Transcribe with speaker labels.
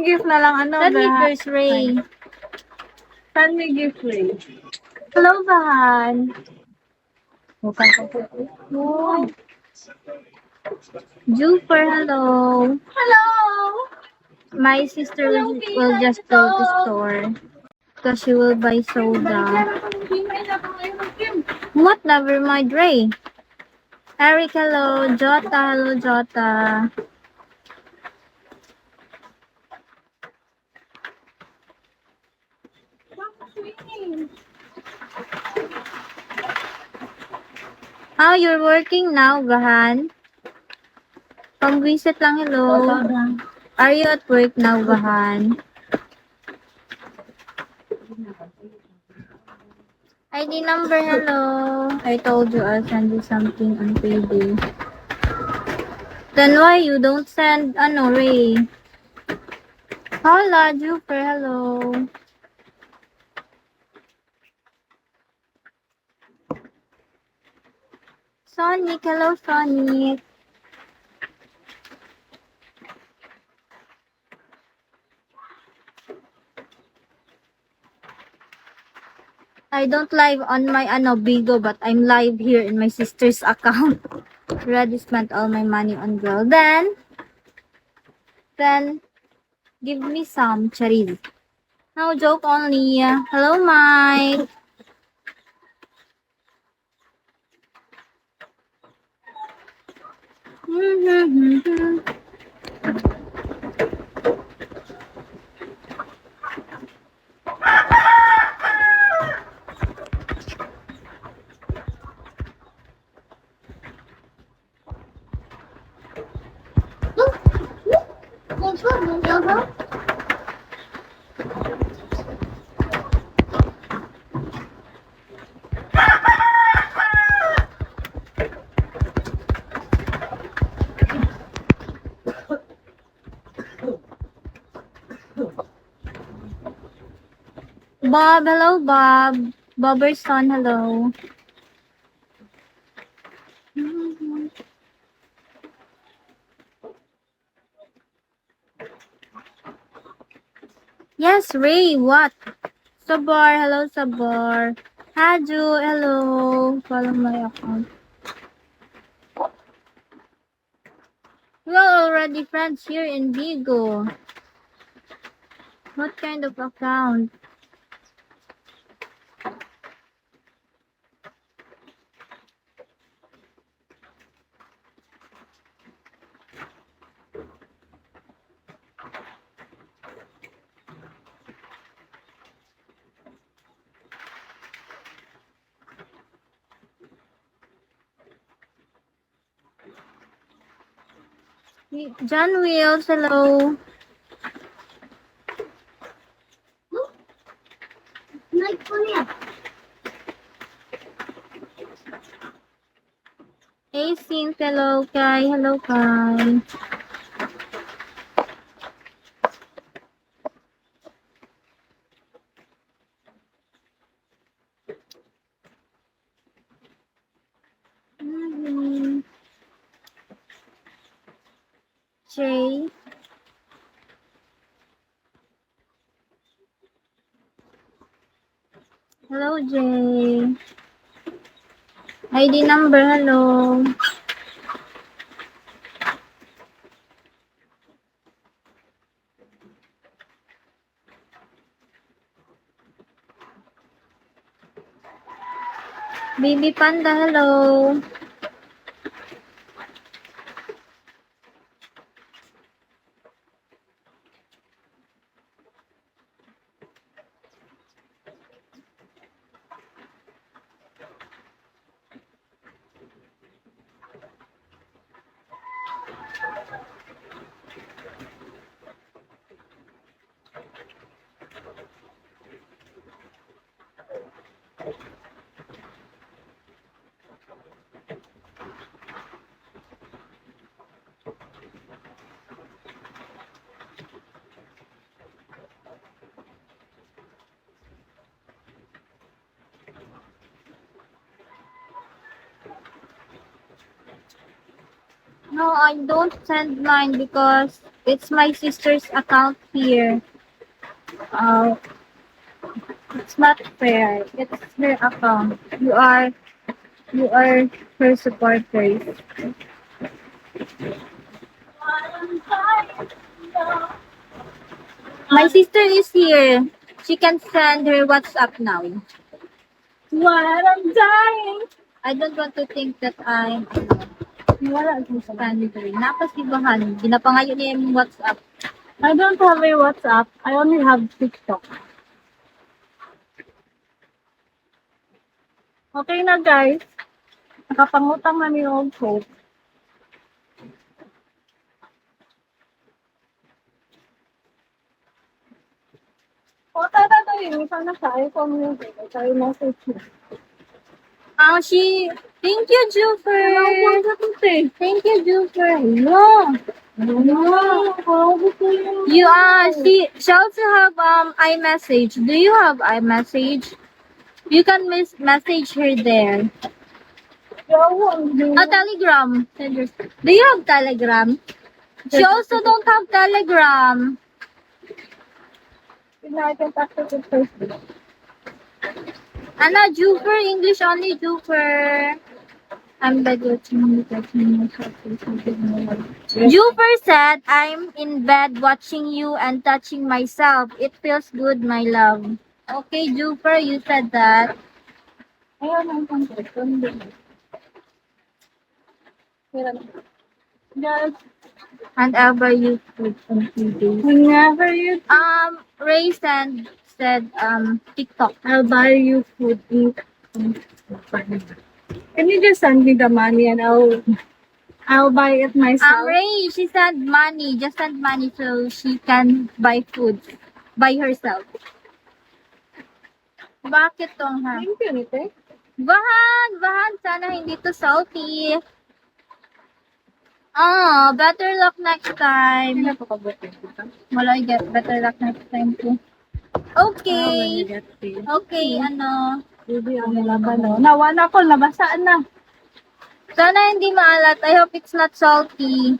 Speaker 1: gift na lang, ano,
Speaker 2: Send me first, Ray.
Speaker 1: Send me gift, Ray.
Speaker 2: Hello, Bahan.
Speaker 1: Mukhang ko po.
Speaker 2: Oh. Juper, hello.
Speaker 1: Hello!
Speaker 2: My sister will just go to store because she will buy soda. What? Never mind, Ray. Eric, hello. Jota, hello, Jota. Oh, you're working now, Bahan? Pang-visit lang, hello. Are you at work now, Bahan? ID number, hello. I told you I'll send you something on payday. Then why you don't send, ano, Ray? Hola, Juper, hello. Sonic, hello, Sonic. I don't live on my Bigo, but I'm live here in my sister's account. Already spent all my money on girl. Then give me some charis. No joke only. Hello, Mike. Bob, hello, Bob. Bobber's son, hello. Yes, Ray, what? Sabar, hello, Sabar. Haju, hello. Follow my account. We are already friends here in Vigo. What kind of account? John Wheels, hello. Async, hello, Kai. Hello, Kai. Jay. Hello, Jay. ID number, hello. Baby Panda, hello. No, I don't send mine because It's my sister's account here. Uh, it's not fair. It's her account. You are her supporters. My sister is here. She can send her WhatsApp now.
Speaker 1: What? I'm dying.
Speaker 2: I don't want to think that I'm
Speaker 1: Wala akong
Speaker 2: January. Napasibahan. Ginapangayon niya yung WhatsApp.
Speaker 1: I don't have a WhatsApp. I only have TikTok. Okay na guys. Nakapangutang na ni Old Hope. O, tara to yun. Sana sa iPhone music. Tayo message mo.
Speaker 2: Thank you, Jufer. Thank you, Jufer. She also have iMessage. Do you have iMessage? You can message her there. Telegram. Do you have Telegram? She also don't have Telegram.
Speaker 1: I can access it Facebook.
Speaker 2: Anna, Jufer, English only, Jufer. I'm bed watching Jufer said, I'm in bed watching you and touching myself. It feels good, my love. Okay, Jufer, you said that.
Speaker 1: Ayun ang contact. Guys,
Speaker 2: And ever you put on TV.
Speaker 1: whenever you
Speaker 2: Ray said, TikTok.
Speaker 1: I'll buy you food. Eat. Can you just send me the money and I'll buy it myself?
Speaker 2: Ray, she said money. Just send money so she can buy food by herself. Bakit tong ha?
Speaker 1: Thank you, Nite.
Speaker 2: Bahan. Sana hindi to salty. Better luck next time. Wala, get better luck next time too. Okay. Okay,
Speaker 1: Baby, ang laban, no? Nawan ako, nabasaan na.
Speaker 2: Sana hindi maalat. I hope it's not salty.